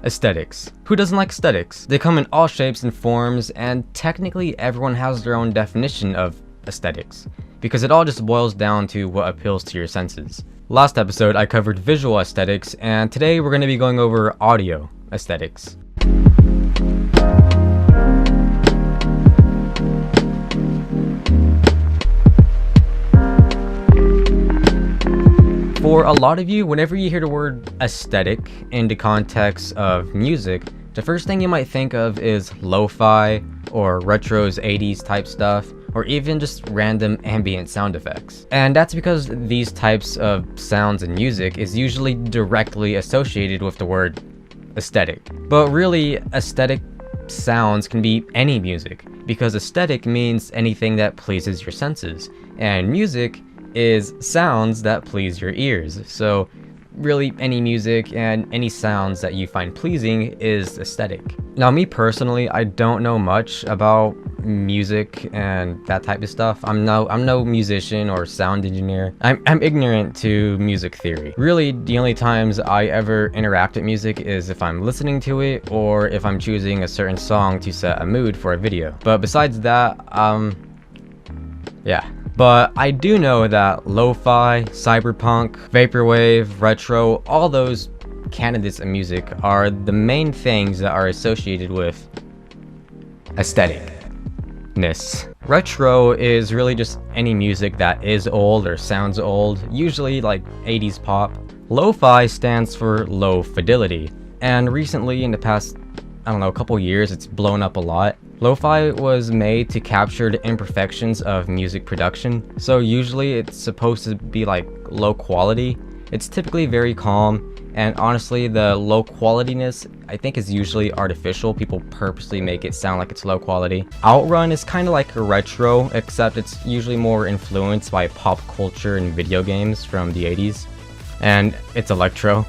Aesthetics. Who doesn't like aesthetics? They come in all shapes and forms, and technically everyone has their own definition of aesthetics, because it all just boils down to what appeals to your senses. Last episode I covered visual aesthetics, and today we're going to be going over audio aesthetics. For a lot of you, whenever you hear the word aesthetic in the context of music, the first thing you might think of is lo-fi or retro's 80s type stuff, or even just random ambient sound effects. And that's because these types of sounds and music is usually directly associated with the word aesthetic. But really, aesthetic sounds can be any music, because aesthetic means anything that pleases your senses, and music is sounds that please your ears. So really any music and any sounds that you find pleasing is aesthetic. Now me personally, I don't know much about music and that type of stuff. I'm no musician or sound engineer. I'm ignorant to music theory. Really, the only times I ever interact with music is if I'm listening to it or if I'm choosing a certain song to set a mood for a video. But besides that, yeah. But I do know that lo-fi, cyberpunk, vaporwave, retro, all those candidates of music are the main things that are associated with aestheticness. Retro is really just any music that is old or sounds old, usually like 80s pop. Lo-fi stands for low fidelity, and recently in the past, I don't know, a couple years, it's blown up a lot. Lo-fi was made to capture the imperfections of music production, so usually it's supposed to be like low quality. It's typically very calm, and honestly the low qualityness I think is usually artificial. People purposely make it sound like it's low quality. OutRun is kind of like a retro, except it's usually more influenced by pop culture and video games from the 80s, and it's electro.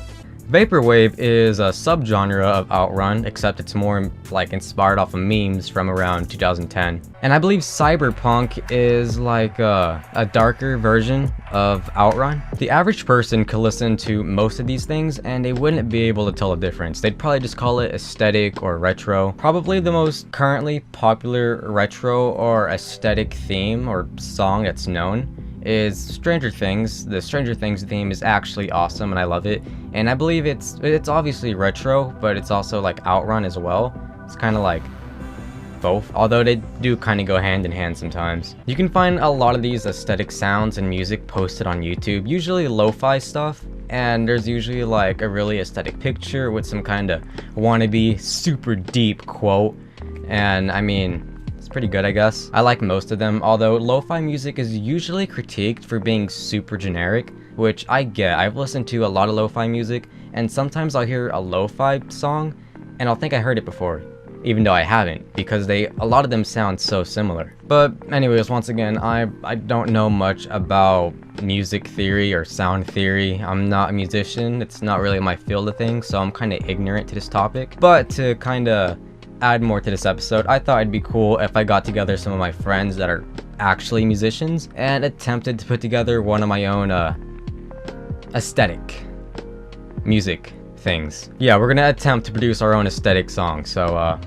Vaporwave is a subgenre of OutRun, except it's more like inspired off of memes from around 2010. And I believe Cyberpunk is like a darker version of OutRun. The average person could listen to most of these things and they wouldn't be able to tell the difference. They'd probably just call it aesthetic or retro. Probably the most currently popular retro or aesthetic theme or song that's known is Stranger Things. The Stranger Things theme is actually awesome and I love it. And I believe it's obviously retro, but it's also like OutRun as well. It's kind of like both, although they do kind of go hand in hand sometimes. You can find a lot of these aesthetic sounds and music posted on YouTube, usually lo-fi stuff, and there's usually like a really aesthetic picture with some kind of wannabe super deep quote, and I mean, pretty good, I guess. I like most of them, although lo-fi music is usually critiqued for being super generic, which I get. I've listened to a lot of lo-fi music, and sometimes I'll hear a lo-fi song and I'll think I heard it before, even though I haven't, because a lot of them sound so similar. But anyways, once again, I don't know much about music theory or sound theory. I'm not a musician. It's not really my field of things, so I'm kind of ignorant to this topic. But to kind of add more to this episode, I thought it'd be cool if I got together some of my friends that are actually musicians and attempted to put together one of my own aesthetic music things. Yeah, we're gonna attempt to produce our own aesthetic song, so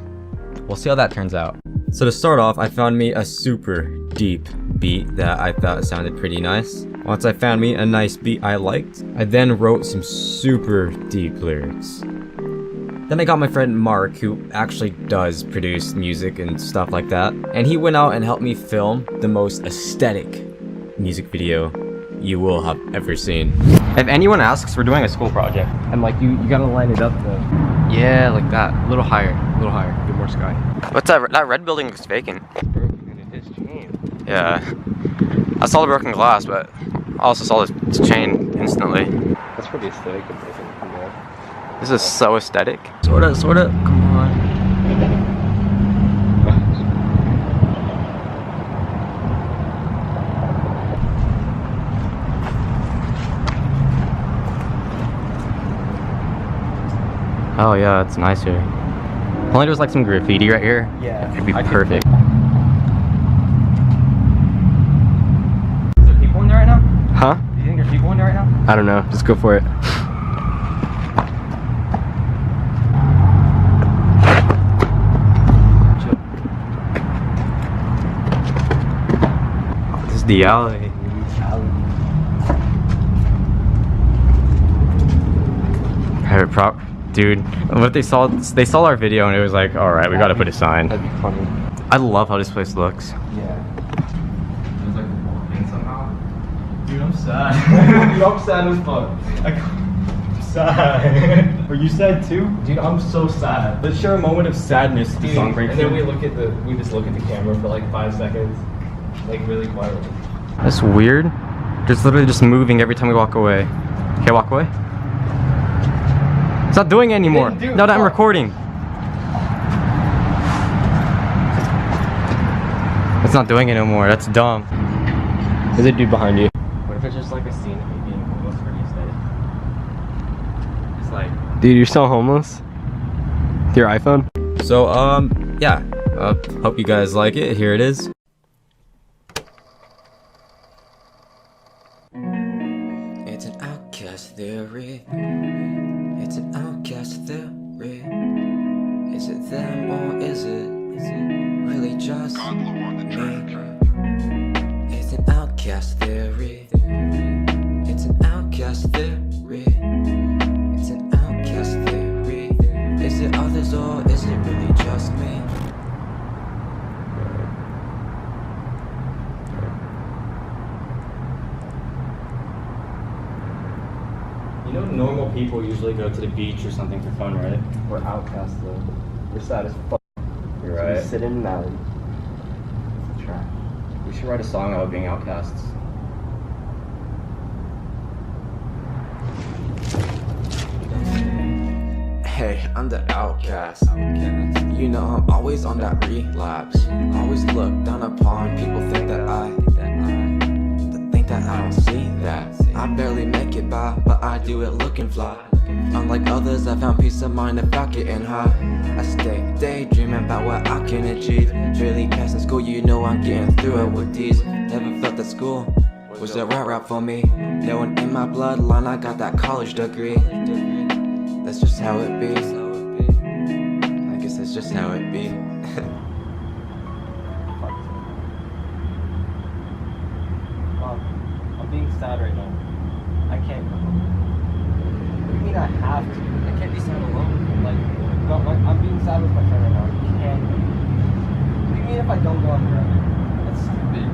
we'll see how that turns out. So to start off, I found me a super deep beat that I thought sounded pretty nice. Once I found me a nice beat I liked, I then wrote some super deep lyrics. Then I got my friend Mark, who actually does produce music and stuff like that, and he went out and helped me film the most aesthetic music video you will have ever seen. If anyone asks, we're doing a school project. And like, you gotta line it up though. Yeah, like that. A little higher, get more sky. What's that? That red building looks vacant. Broken, it is chain. Yeah. I saw the broken glass, but I also saw this chain instantly. That's pretty aesthetic. This is so aesthetic. Sorta, come on. Oh yeah, it's nice here. If only there was like some graffiti right here. Yeah. It'd be perfect. Is there people in there right now? Huh? Do you think there's people in there right now? I don't know. Just go for it. the alley. Dude, what they saw our video and it was like, all right, we gotta put a sign. That'd be funny. I love how this place looks. Yeah. It's like walking somehow. Dude, I'm sad. Dude, I'm sad as fuck. I'm sad. Are you sad too? Dude, I'm so sad. Let's share a moment of sadness. The song breaks and then in. we just look at the camera for like 5 seconds, like really quietly. That's weird. Just literally just moving every time we walk away. Okay, walk away. It's not doing it anymore. Now that I'm recording. It's not doing it anymore. That's dumb. There's a dude behind you. What if it's just like a scene of me being homeless for these days? It's like, Dude, you're still homeless? With your iPhone? So, yeah. Hope you guys like it. Here it is. It's an outcast theory. It's an outcast theory. Is it them or is it really just me? It's an outcast theory. It's an outcast theory. It's an outcast theory. Is it others or is it really just me? You know, normal people usually go to the beach or something for fun, right? we're outcasts though. We're sad as fuck. You're So right. we sit in an alley. It's trash. We should write a song about being outcasts. Hey, I'm the outcast. You know I'm always on that relapse. Always look down upon people think that I don't see that. I barely make it by, but I do it looking fly. Unlike others, I found peace of mind about getting high. I stay daydreaming about what I can achieve. Really passing school, you know I'm getting through it with these. Never felt that school was the right route for me. Knowing in my bloodline I got that college degree. That's just how it be. I guess that's just how it be. I'm being sad right now. I can't go home. What do you mean I have to? I can't be sad alone. Like, no, I'm being sad with my friend right now. I can't go. What do you mean if I don't go on here? That's stupid.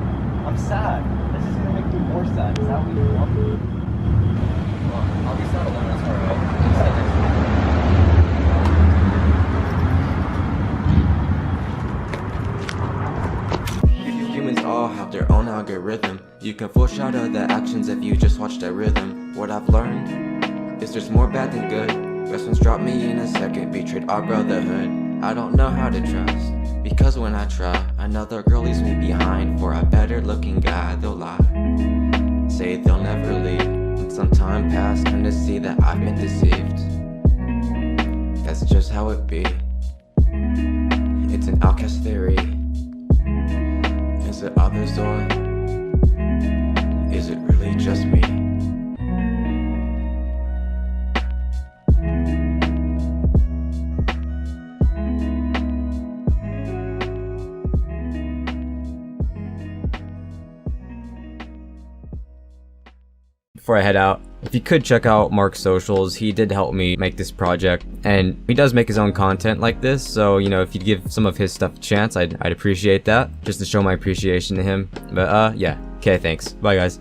I'm sad. This is gonna make me more sad. Is that what you want? Well, I'll be sad alone. That's alright. I'll be sad next time. Humans all have their own algorithm. You can foreshadow the actions if you just watch the rhythm. What I've learned is there's more bad than good. Best ones drop me in a second, betrayed our brotherhood. I don't know how to trust, because when I try, another girl leaves me behind for a better looking guy. They'll lie, say they'll never leave. And some time passed, and to see that I've been deceived. That's just how it be. It's an outcast theory. Is it others or is it really just me? Before I head out, if you could check out Mark's socials, he did help me make this project, and he does make his own content like this, so you know, if you'd give some of his stuff a chance, I'd appreciate that, just to show my appreciation to him. But yeah, okay, thanks, bye guys.